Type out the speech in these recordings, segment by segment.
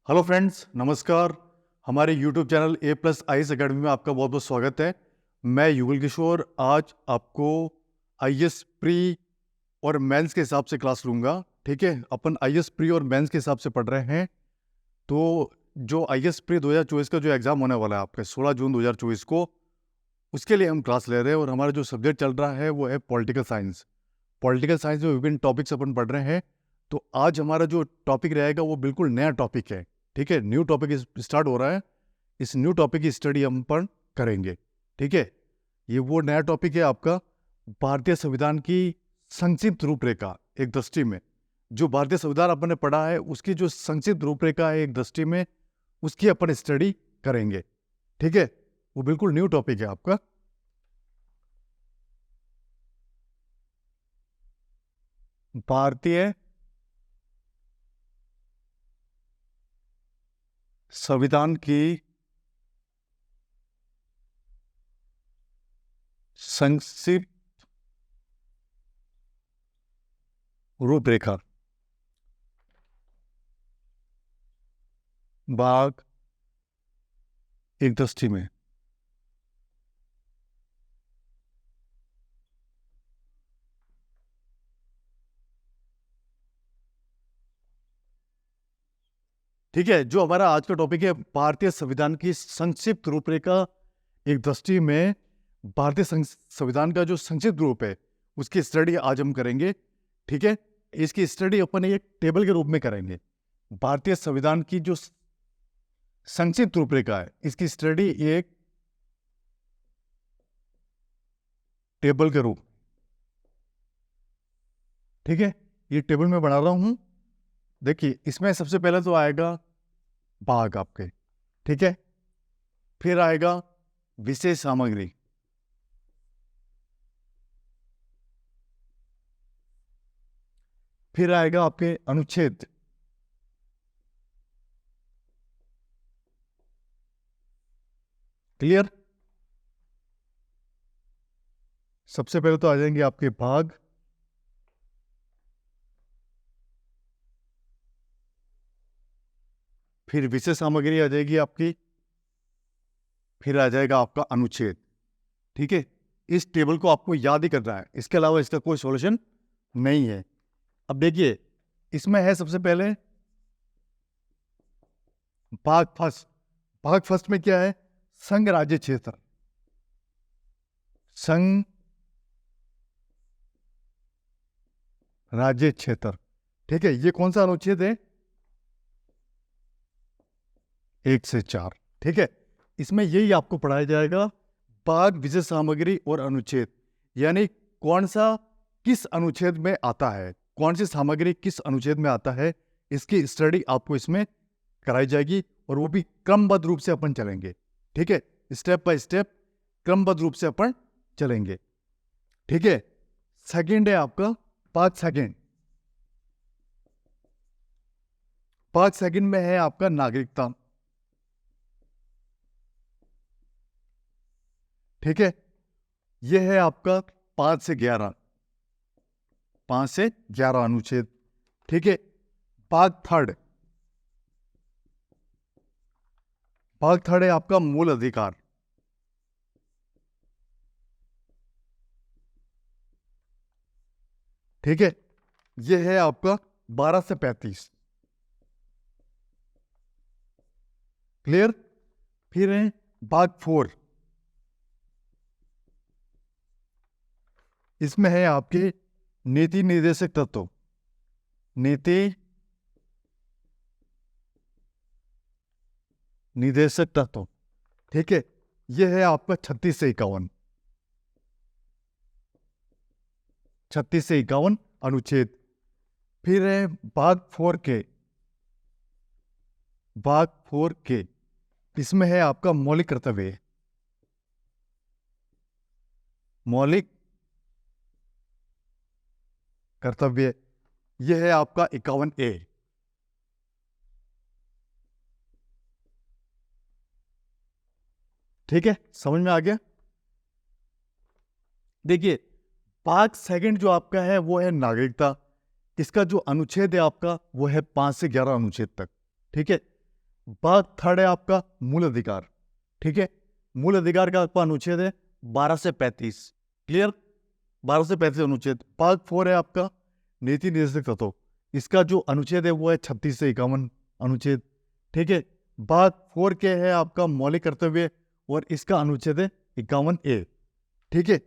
Hello friends, नमस्कार। हमारे YouTube channel ए plus IAS academy में आपका बहुत बहुत स्वागत है। मैं युगल किशोर आज आपको आईएएस प्री और मेंस के हिसाब से क्लास लूँगा। ठीक है, अपन आईएएस प्री और मेंस के हिसाब से पढ़ रहे हैं। तो जो आईएएस प्री 2024 का जो एग्ज़ाम होने वाला है आपके 16 जून 2024 को, उसके लिए हम क्लास ले रहे हैं। और हमारा जो सब्जेक्ट चल रहा है वो है पॉलिटिकल साइंस। पॉलिटिकल साइंस में विभिन्न टॉपिक्स अपन पढ़ रहे हैं। तो आज हमारा जो टॉपिक रहेगा वो बिल्कुल नया टॉपिक है। ठीक है, न्यू टॉपिक स्टार्ट हो रहा है। इस न्यू टॉपिक की स्टडी हम पर करेंगे। ठीक है, ये वो नया टॉपिक है आपका भारतीय संविधान की संक्षिप्त रूपरेखा एक दृष्टि में। जो भारतीय संविधान अपन ने पढ़ा है उसकी जो संक्षिप्त रूपरेखा है एक दृष्टि में, उसकी अपन स्टडी करेंगे। ठीक है, वो बिल्कुल न्यू टॉपिक है आपका। भारतीय संविधान की संक्षिप्त रूपरेखा भाग एक दृष्टि में। ठीक है, जो हमारा आज का टॉपिक है भारतीय संविधान की संक्षिप्त रूपरेखा एक दृष्टि में। भारतीय संविधान का जो संक्षिप्त रूप है उसकी स्टडी आज हम करेंगे। ठीक है, इसकी स्टडी अपन एक टेबल के रूप में करेंगे। भारतीय संविधान की जो संक्षिप्त रूपरेखा है इसकी स्टडी एक टेबल के रूप। ठीक है, ये टेबल में बना रहा हूं। देखिए, इसमें सबसे पहले तो आएगा भाग आपके। ठीक है, फिर आएगा विशेष सामग्री, फिर आएगा आपके अनुच्छेद, क्लियर। सबसे पहले तो आ जाएंगे आपके भाग, फिर विशेष सामग्री आ जाएगी आपकी, फिर आ जाएगा आपका अनुच्छेद। ठीक है, इस टेबल को आपको याद ही करना है, इसके अलावा इसका कोई सॉल्यूशन नहीं है। अब देखिए, इसमें है सबसे पहले भाग फर्स्ट। भाग फर्स्ट में क्या है? संघ राज्य क्षेत्र। संघ राज्य क्षेत्र। ठीक है, ये कौन सा अनुच्छेद है? 1 से 4। ठीक है, इसमें यही आपको पढ़ाया जाएगा, भाग, विशेष सामग्री और अनुच्छेद। यानी कौन सा किस अनुच्छेद में आता है, कौन सी सामग्री किस अनुच्छेद में आता है, इसकी स्टडी आपको इसमें कराई जाएगी। और वो भी क्रमबद्ध रूप से अपन चलेंगे। ठीक है, स्टेप बाय स्टेप क्रमबद्ध रूप से अपन चलेंगे। ठीक है, सेकंड है आपका पांच सेकंड। पांच सेकंड में है आपका नागरिकता। ठीक है, यह है आपका 5 से 11, 5 से 11 अनुच्छेद। ठीक है, भाग थर्ड। भाग थर्ड है आपका मूल अधिकार। ठीक है, यह है आपका 12 से 35, क्लियर। फिर है भाग 4। इसमें है आपके नीति निर्देशक तत्व। नीति निर्देशक तत्व। ठीक है, यह है आपका 36 से 51, 36 से 51 अनुच्छेद। फिर है भाग 4 के। भाग 4 के, इसमें है आपका मौलिक कर्तव्य। मौलिक कर्तव्य, यह है आपका 51A। ठीक है, समझ में आ गया। देखिए, भाग सेकंड जो आपका है वो है नागरिकता। इसका जो अनुच्छेद है आपका वो है 5 से 11 अनुच्छेद तक। ठीक है, भाग थर्ड है आपका मूल अधिकार। ठीक है, मूल अधिकार का आपका अनुच्छेद है 12 से 35। क्लियर, 12 से 35 अनुच्छेद। भाग 4 है आपका नीति निर्देशक तत्व, इसका जो अनुच्छेद है वो है 36 से 51 अनुच्छेद। ठीक है, भाग 4 के है आपका मौलिक कर्तव्य और इसका अनुच्छेद है 51A। ठीक है,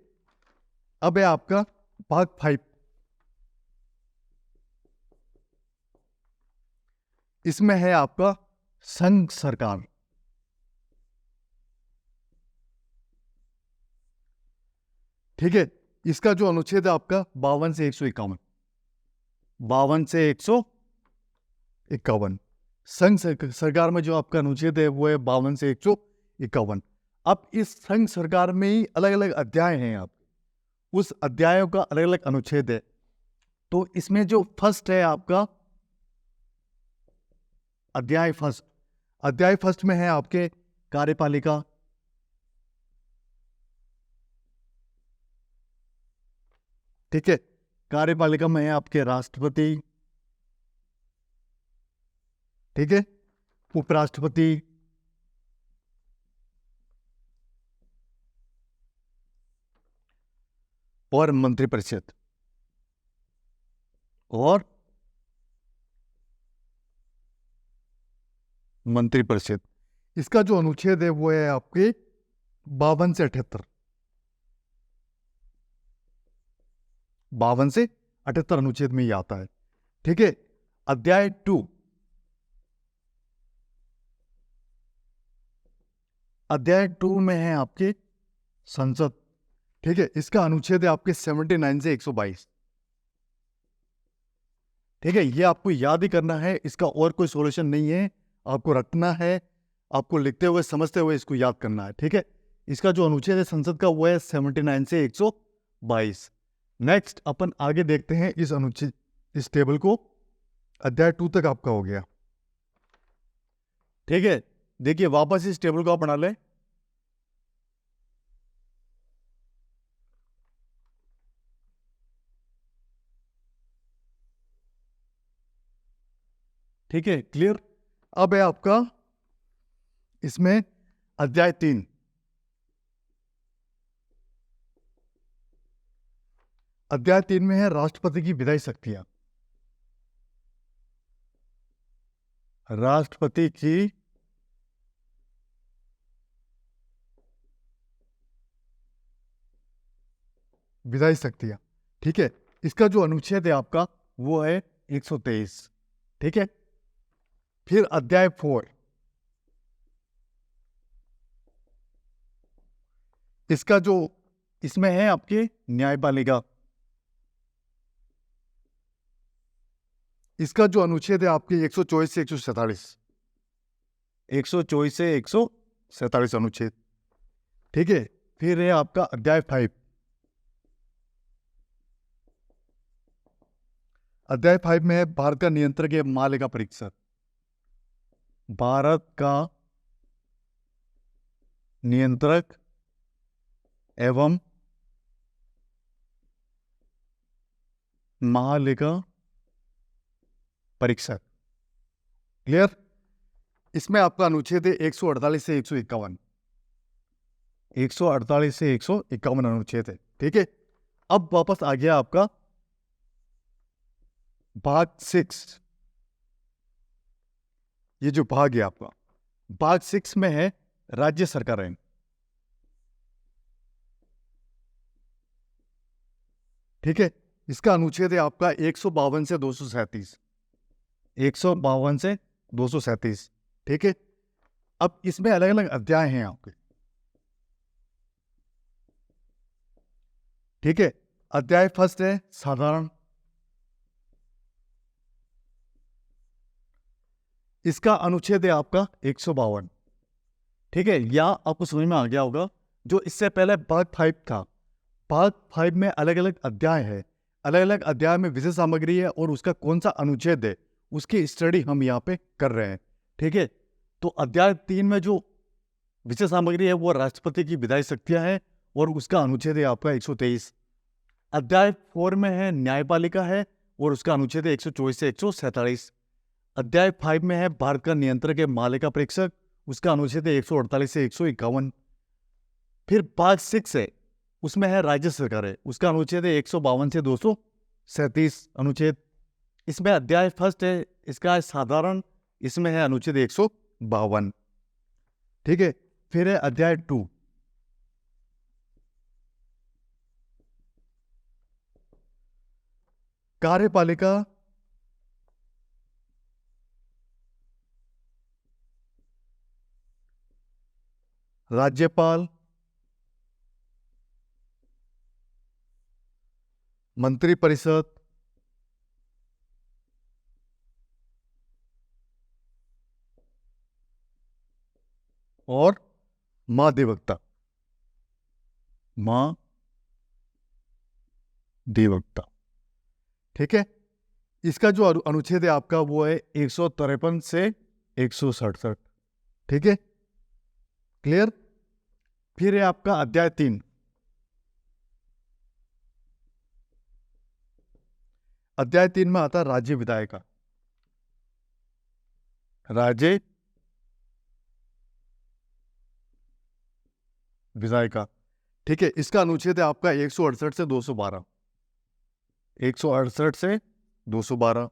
अब है आपका भाग 5, इसमें है आपका संघ सरकार। ठीक है, इसका जो अनुच्छेद है आपका 52 से 151, 52 से 151। संघ सरकार में जो आपका अनुच्छेद है वो है 52 से 151। अब इस संघ सरकार में ही अलग अलग अध्याय हैं, आप उस अध्यायों का अलग अलग अनुच्छेद है। तो इसमें जो फर्स्ट है आपका अध्याय फर्स्ट, अध्याय फर्स्ट में है आपके कार्यपालिका। ठीक है, कार्यपालिका में है आपके राष्ट्रपति। ठीक है, उपराष्ट्रपति, और मंत्रिपरिषद, और मंत्रिपरिषद। इसका जो अनुच्छेद है वो है आपके 52 से 78, 52 से 78 अनुच्छेद में ही आता है। ठीक है, अध्याय 2, अध्याय 2 में है आपके संसद। ठीक है, इसका अनुच्छेद है आपके 79 से 122। ठीक है, ये आपको याद ही करना है, इसका और कोई सॉल्यूशन नहीं है, आपको रखना है, आपको लिखते हुए समझते हुए इसको याद करना है। ठीक है, इसका जो अनुच्छेद है संसद का वो है 79 से 122। नेक्स्ट अपन आगे देखते हैं इस अनुच्छेद, इस टेबल को। अध्याय 2 तक आपका हो गया। ठीक है, देखिए वापस इस टेबल को आप बना लें। ठीक है, क्लियर। अब है आपका इसमें अध्याय 3, अध्याय 3 में है राष्ट्रपति की विधायी शक्तियां। राष्ट्रपति की विधायी शक्तियां। ठीक है, इसका जो अनुच्छेद है आपका वो है 123। ठीक है, फिर अध्याय 4, इसका जो इसमें है आपके न्यायपालिका। इसका जो अनुच्छेद है आपके 124 से 147, 124 से 147 अनुच्छेद। ठीक है, फिर है आपका अध्याय 5, अध्याय 5 में है भारत का नियंत्रक है महालेखा परीक्षक। भारत का नियंत्रक एवं महालेखा परीक्षक। क्लियर, इसमें आपका अनुच्छेद है 148 से 151, 148 से 151 अनुच्छेद है। ठीक है, अब वापस आ गया आपका भाग 6। ये जो भाग है आपका भाग 6 में है राज्य सरकारें। ठीक है, इसका अनुच्छेद है आपका 152 से 237, 152 से 237। ठीक है, अब इसमें अलग अलग अध्याय हैं आपके। ठीक है, अध्याय फर्स्ट है साधारण, इसका अनुच्छेद है आपका 152। ठीक है, या आपको समझ में आ गया होगा, जो इससे पहले भाग 5 था, भाग 5 में अलग अलग अध्याय है, अलग अलग अध्याय में विषय सामग्री है और उसका कौन सा अनुच्छेद है उसकी स्टडी हम यहाँ पे कर रहे हैं। ठीक है, तो अध्याय 3 में जो विषय सामग्री है वो राष्ट्रपति की विधायी शक्तियां हैं और उसका अनुच्छेद है आपका 123। अध्याय 4 में है न्यायपालिका है और उसका अनुच्छेद है 124 से 147। अध्याय 5 में है भारत का नियंत्रक है मालिका प्रेक्षक, उसका अनुच्छेद है 148 से 151। फिर भाग 6 है, उसमें है राज्य सरकार है, उसका अनुच्छेद है 152 से 237 अनुच्छेद। इसमें अध्याय फर्स्ट है, इसका है साधारण, इसमें है अनुच्छेद 152। ठीक है। फिर है अध्याय 2, कार्यपालिका राज्यपाल मंत्रिपरिषद और महाधिवक्ता ठीक है। इसका जो अनुच्छेद है आपका वो है 153 से 167। ठीक है, क्लियर। फिर है आपका अध्याय 3, अध्याय 3 में आता है राज्य विधायिका, राज्य विधायिका। ठीक है, इसका अनुच्छेद है आपका 168 से 212, 168 से 212।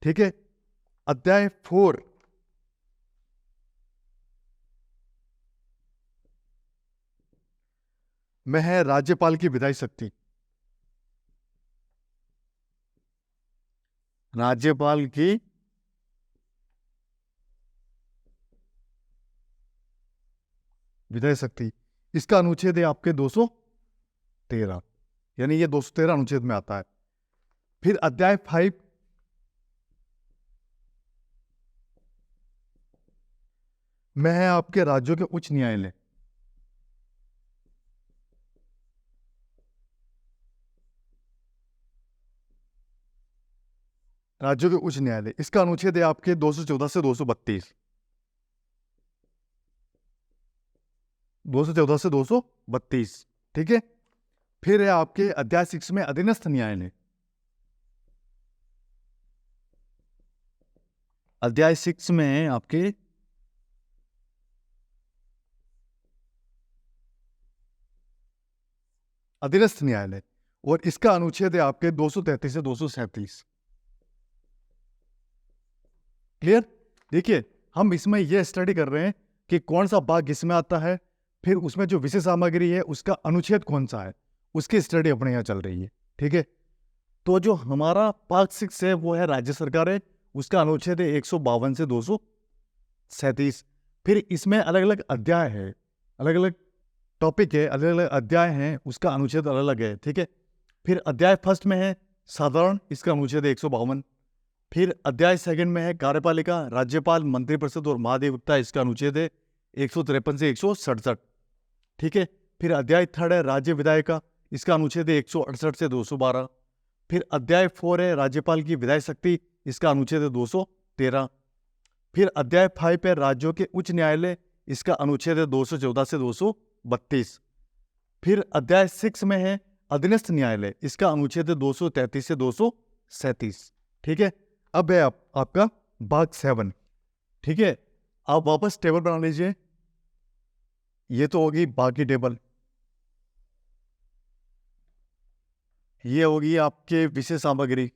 ठीक है। अध्याय 4 में है राज्यपाल की विधायी शक्ति, राज्यपाल की विधायी शक्ति। इसका अनुच्छेद है आपके 213, यानी ये 213 अनुच्छेद में आता है। फिर अध्याय 5 में है आपके राज्यों के उच्च न्यायालय, राज्यों के उच्च न्यायालय। इसका अनुच्छेद है आपके 214 से 232, 214 से 232। ठीक है। फिर है आपके अध्याय 6 में अधीनस्थ न्यायालय, अध्याय 6 में है आपके अधीनस्थ न्यायालय, और इसका अनुच्छेद है आपके 233 से 237। क्लियर। देखिए, हम इसमें यह स्टडी कर रहे हैं कि कौन सा भाग किसमें आता है, फिर उसमें जो विषय सामग्री है उसका अनुच्छेद कौन सा है, उसकी स्टडी अपने यहाँ चल रही है। ठीक है। तो जो हमारा पार्ट 6 है वो है राज्य सरकार है, उसका अनुच्छेद है 152 से 237। फिर इसमें अलग अलग अध्याय है, अलग अलग टॉपिक है, अलग अलग अध्याय हैं, उसका अनुच्छेद अलग अलग है। ठीक है। फिर अध्याय फर्स्ट में है साधारण, इसका अनुच्छेद है 152। फिर अध्याय सेकंड में है कार्यपालिका राज्यपाल मंत्रिपरिषद और महाधिवक्ता, इसका अनुच्छेद है 153 से 167। ठीक है। फिर अध्याय थर्ड है राज्य विधायिका, इसका अनुच्छेद है 168 से 212। फिर अध्याय 4 है राज्यपाल की विधायी शक्ति, इसका अनुच्छेद है 213। फिर अध्याय 5 है राज्यों के उच्च न्यायालय, इसका अनुच्छेद है 214 से 232। फिर अध्याय 6 में है अधीनस्थ न्यायालय, इसका अनुच्छेद है 233 से 237। ठीक है। अब है आपका भाग 7। ठीक है। आप वापस टेबल बना लीजिए, ये तो होगी भाग की टेबल, ये होगी आपके विषय सामग्री।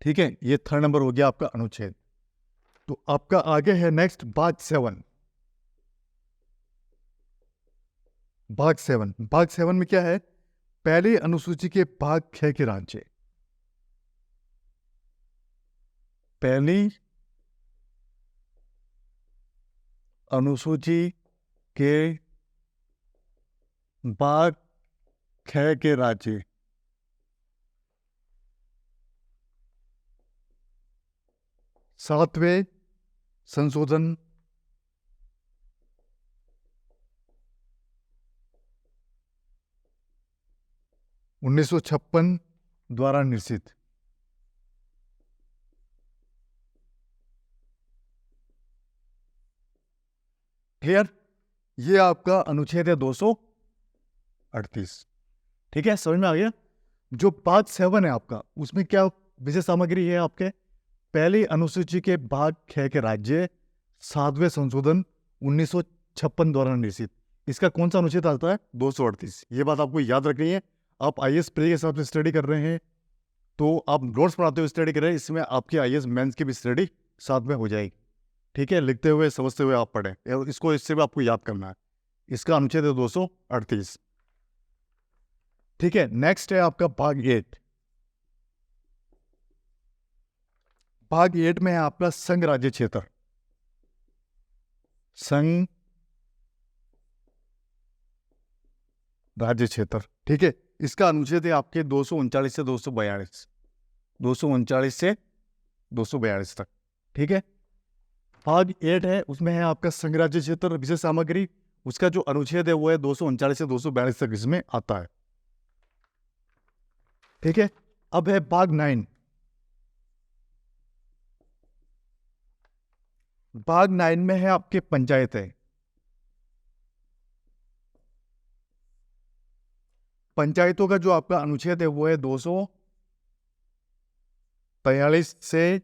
ठीक है, ये थर्ड नंबर हो गया आपका अनुच्छेद। तो आपका आगे है नेक्स्ट भाग 7। भाग 7, भाग 7 में क्या है, पहली अनुसूची के भाग 6 के राज्य, पहली अनुसूची के भाग 6 के राज्य, सातवें संशोधन 1956 द्वारा निश्चित। क्लियर। ये आपका अनुच्छेद है 238। ठीक है, समझ में आ गया। जो पार्ट 7 है आपका, उसमें क्या विषय सामग्री है आपके, पहली अनुसूची के भाग 6 के राज्य 7वें संशोधन 1956 द्वारा निर्देशित। इसका कौन सा अनुच्छेद आता है? 238। ये बात आपको याद रखनी है। आप आईएएस प्री के हिसाब से स्टडी कर रहे हैं तो आप नोट्स बनाते हुए स्टडी कर रहे हैं, इसमें आपकी आईएएस मेंस की भी स्टडी साथ में हो जाएगी। ठीक है, लिखते हुए समझते हुए आप पढ़ें, इसको इससे भी आपको याद करना है। इसका अनुच्छेद है 238। ठीक है, नेक्स्ट है आपका भाग 8। भाग 8 में है आपका संघ राज्य क्षेत्र। संघ राज्य क्षेत्र, ठीक है, इसका अनुच्छेद है आपके 239 से 242, 239 से 242 तक। ठीक है, भाग 8 है, उसमें है आपका संघ राज्य क्षेत्र विशेष सामग्री। उसका जो अनुच्छेद है वो है 239 से 242 तक इसमें आता है। ठीक है, अब है भाग 9। भाग 9 में है आपके पंचायतें। पंचायतों का जो आपका अनुच्छेद है वो है 243 से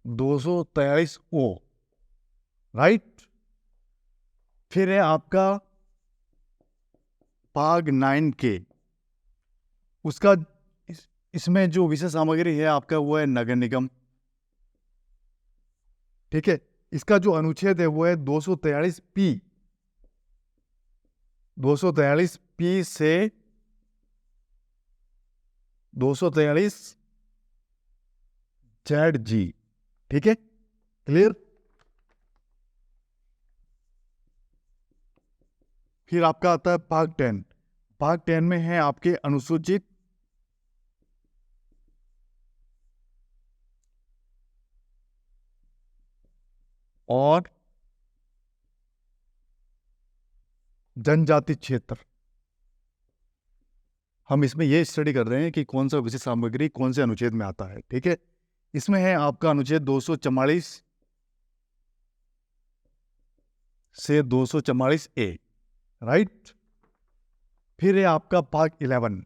243 ओ, राइट। फिर है आपका भाग 9 के, उसका इसमें जो विशेष सामग्री है आपका वो है नगर निगम। ठीक है, इसका जो अनुच्छेद है वो है 243 पी, 243 पी से 243 जेड जी। ठीक है, क्लियर। फिर आपका आता है भाग 10। भाग 10 में है आपके अनुसूचित और जनजाति क्षेत्र। हम इसमें यह स्टडी कर रहे हैं कि कौन सा विशेष सामग्री कौन से अनुच्छेद में आता है। ठीक है, इसमें है आपका अनुच्छेद 244 से 244 ए, राइट। फिर है आपका भाग 11।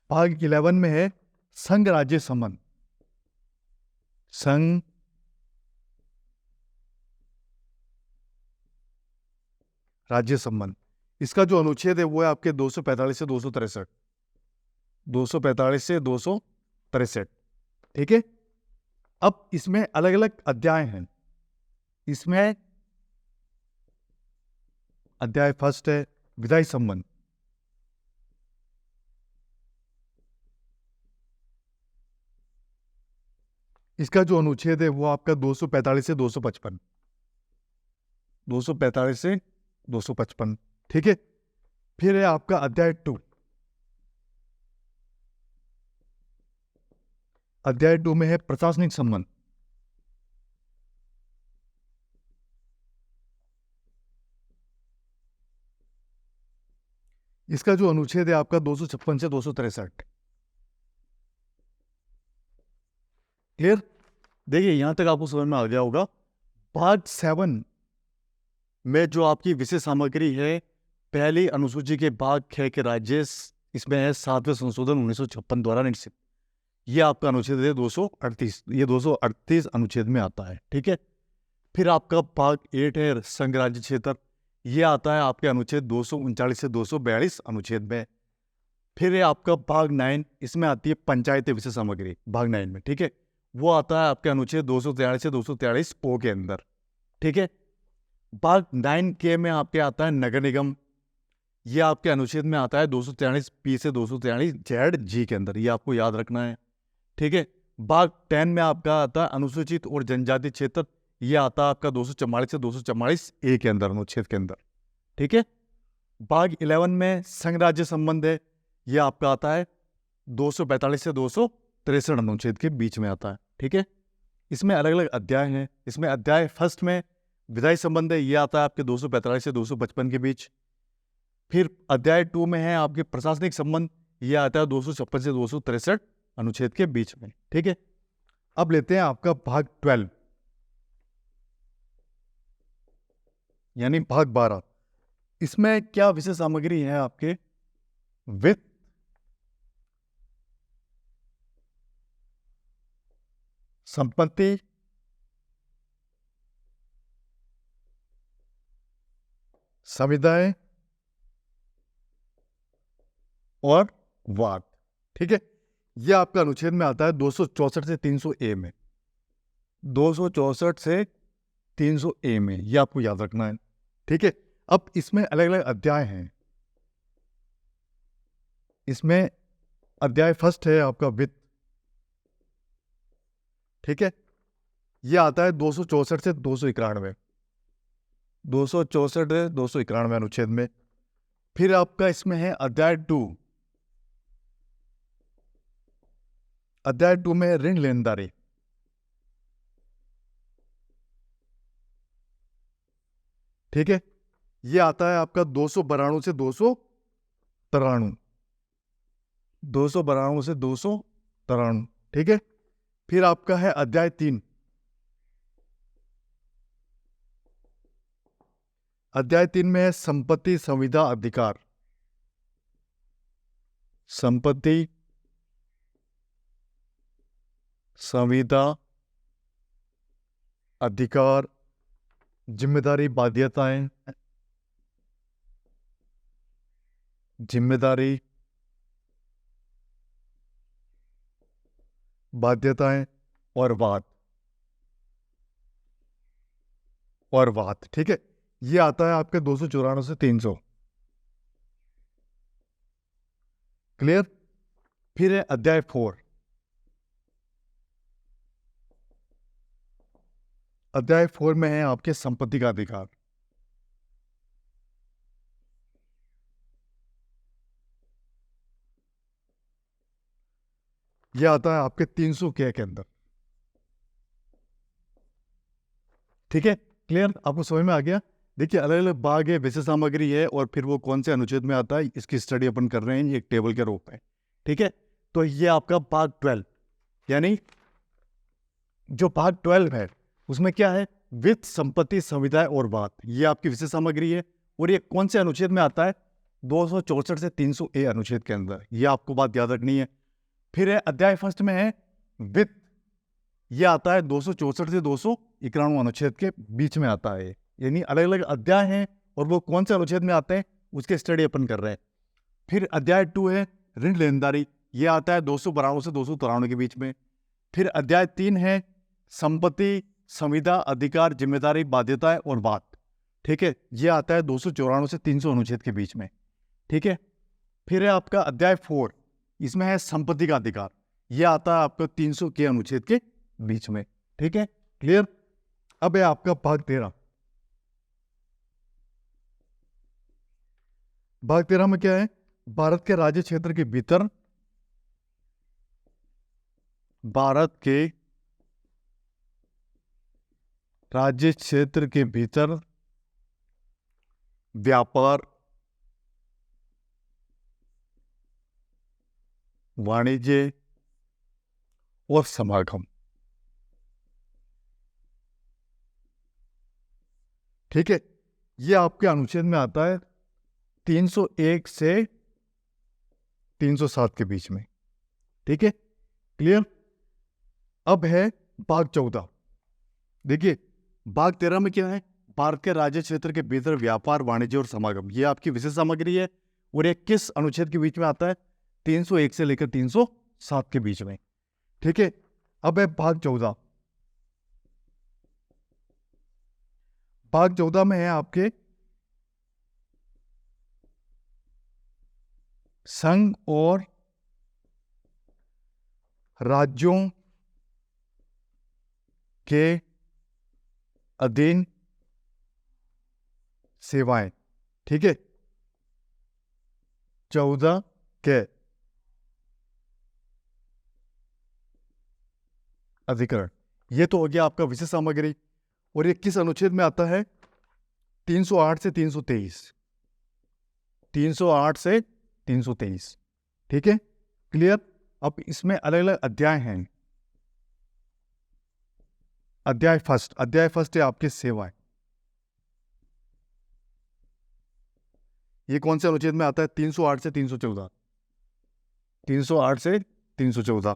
भाग 11 में है संघ राज्य संबंध। संघ राज्य संबंध, इसका जो अनुच्छेद है वो है आपके 245 से 263, 245 से 263। ठीक है, अब इसमें अलग अलग अध्याय हैं। इसमें अध्याय फर्स्ट है विधायी संबंध। इसका जो अनुच्छेद है वो आपका 245 से 255, 245 से 255। ठीक है, फिर है आपका अध्याय 2। अध्याय 2 में है प्रशासनिक संबंध। इसका जो अनुच्छेद है आपका 256 से 263। क्लियर। देखिए यहां तक आपको समझ में आ गया होगा। भाग 7 में जो आपकी विशेष सामग्री है पहली अनुसूची के भाग 6 के राज्य, इसमें है 7वें संशोधन 1956 द्वारा निर्देशित। ये आपका अनुच्छेद है 238, ये 238 अनुच्छेद में आता है। ठीक है, फिर आपका भाग 8 है संघ राज्य क्षेत्र, ये आता है आपके अनुच्छेद 239 से 242 अनुच्छेद में। फिर है आपका भाग 9, इसमें आती है पंचायती विशेष सामग्री भाग 9 में। ठीक है, वो आता है आपके अनुच्छेद 243 से 243 ओ के अंदर। ठीक है, भाग 9 के में आपके आता है नगर निगम, ये आपके अनुच्छेद में आता है 243 पी से 243 जेड जी के अंदर, ये आपको याद रखना है। ठीक है, भाग 10 में आपका आता है अनुसूचित और जनजाति क्षेत्र, ये आता है आपका 244 से 244 ए के अंदर, अनुच्छेद के अंदर। ठीक है, भाग 11 में संघ राज्य संबंध है, ये आपका आता है 245 से 263 अनुच्छेद के बीच में आता है। ठीक है, इसमें अलग अलग अध्याय हैं। इसमें अध्याय फर्स्ट में विधायी संबंध है, ये आता है आपके 245 से 255 के बीच। फिर अध्याय 2 में है आपके प्रशासनिक संबंध, ये आता है 256 से 263 अनुच्छेद के बीच में। ठीक है, अब लेते हैं आपका भाग 12 यानी भाग 12। इसमें क्या विशेष सामग्री है आपके? वित्त, संपत्ति, संविदाएं और वाद। ठीक है, यह आपका अनुच्छेद में आता है 264 से 300 ए में, 264 से 300 ए में, यह आपको याद रखना है। ठीक है, अब इसमें अलग अलग अध्याय हैं। इसमें अध्याय फर्स्ट है आपका वित्त। ठीक है, यह आता है 264 से 291, 264 से 291 अनुच्छेद में। फिर आपका इसमें है अध्याय 2, अध्याय 2 में ऋण लेनदारी। ठीक है, यह आता है आपका 292 से 293, 292 से 293। ठीक है, फिर आपका है अध्याय 3, अध्याय 3 में है संपत्ति संविदा अधिकार। संपत्ति संविदा अधिकार, जिम्मेदारी बाध्यताएं, जिम्मेदारी बाध्यताएं और वाद, और वाद। ठीक है, ये आता है आपके 294 से 300। क्लियर। फिर है अध्याय 4, अध्याय 4 में है आपके संपत्ति का अधिकार। यह आता है आपके 300 के अंदर। ठीक है, क्लियर, आपको समझ में आ गया। देखिए, अलग अलग भाग है, विषय सामग्री है, और फिर वो कौन से अनुच्छेद में आता है इसकी स्टडी अपन कर रहे हैं, ये एक टेबल के रूप में। ठीक है, तो ये आपका भाग 12, यानी जो भाग 12 है उसमें क्या है, वित्त, संपत्ति, संविदाएं और वाद, ये आपकी विषय सामग्री है। और ये कौन से अनुच्छेद में आता है, 264 से 300 ए अनुच्छेद के अंदर, ये आपको बात याद रखनी है। फिर है अध्याय फर्स्ट में है वित्त, ये आता है 264 से 291 अनुच्छेद के बीच में आता है, यानी अलग अलग अध्याय हैं और वो कौन से अनुच्छेद में आते हैं उसके स्टडी अपन कर रहे हैं। फिर अध्याय 2 है ऋण लेनदारी, ये आता है 292 से 293 के बीच में। फिर अध्याय 3 है संपत्ति संविदा अधिकार, जिम्मेदारी बाध्यताएं और वाद। ठीक है, ये आता है 294 से 300 अनुच्छेद के बीच में। ठीक है, फिर है आपका अध्याय 4, इसमें है संपत्ति का अधिकार, यह आता है आपका 300 के अनुच्छेद के बीच में। ठीक है, क्लियर। अब है आपका भाग 13। भाग 13 में क्या है, भारत के राज्य क्षेत्र के भीतर, भारत के राज्य क्षेत्र के भीतर व्यापार, वाणिज्य और समागम। ठीक है, यह आपके अनुच्छेद में आता है 301 से 307 के बीच में। ठीक है, क्लियर। अब है भाग 14। देखिए, भाग 13 में क्या है, भारत के राज्य क्षेत्र के भीतर व्यापार, वाणिज्य और समागम, यह आपकी विशेष सामग्री है। और ये किस अनुच्छेद के बीच में आता है, 301 से लेकर 307 के बीच में। ठीक है, अब है भाग 14। भाग 14 में है आपके संघ और राज्यों के अधीन सेवाएं। ठीक है, 14 के अधिकरण, ये तो हो गया आपका विशेष सामग्री। और ये किस अनुच्छेद में आता है, 308 से 323, 308 से 323। ठीक है, क्लियर। अब इसमें अलग अलग अध्याय हैं। अध्याय फर्स्ट है आपके सेवाएं, ये कौन से अनुच्छेद में आता है, 308 से 314, 308 से 314।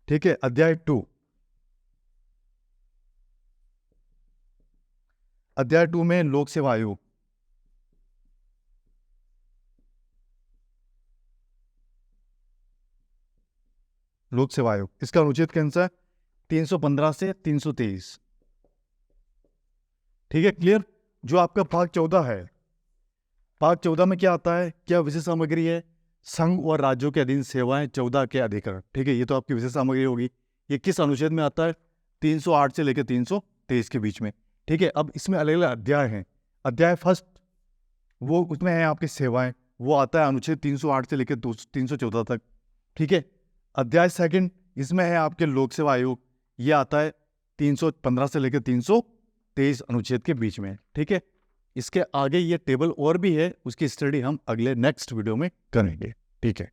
ठीक है, अध्याय 2, अध्याय 2 में लोक सेवा आयोग, लोक सेवा आयोग, इसका अनुच्छेद कौन सा है? 315 से 323। ठीक है, क्लियर। जो आपका भाग 14 है, भाग 14 में क्या आता है, क्या विशेष सामग्री है? संघ और राज्यों के अधीन सेवाएं 14 के अधिकरण। ठीक है, ये तो आपकी विशेष सामग्री होगी। ये किस अनुच्छेद में आता है? 308 से लेकर 323 के बीच में। ठीक है, अब इसमें अलग अलग अध्याय हैं। अध्याय फर्स्ट वो उसमें है आपकी सेवाएं, वो आता है अनुच्छेद 308 से लेकर 314 तक। ठीक है, अध्याय सेकंड इसमें है आपके लोक सेवा आयोग, ये आता है 315 से लेकर 323 अनुच्छेद के बीच में। ठीक है, इसके आगे ये टेबल और भी है, उसकी स्टडी हम अगले नेक्स्ट वीडियो में करेंगे। ठीक है।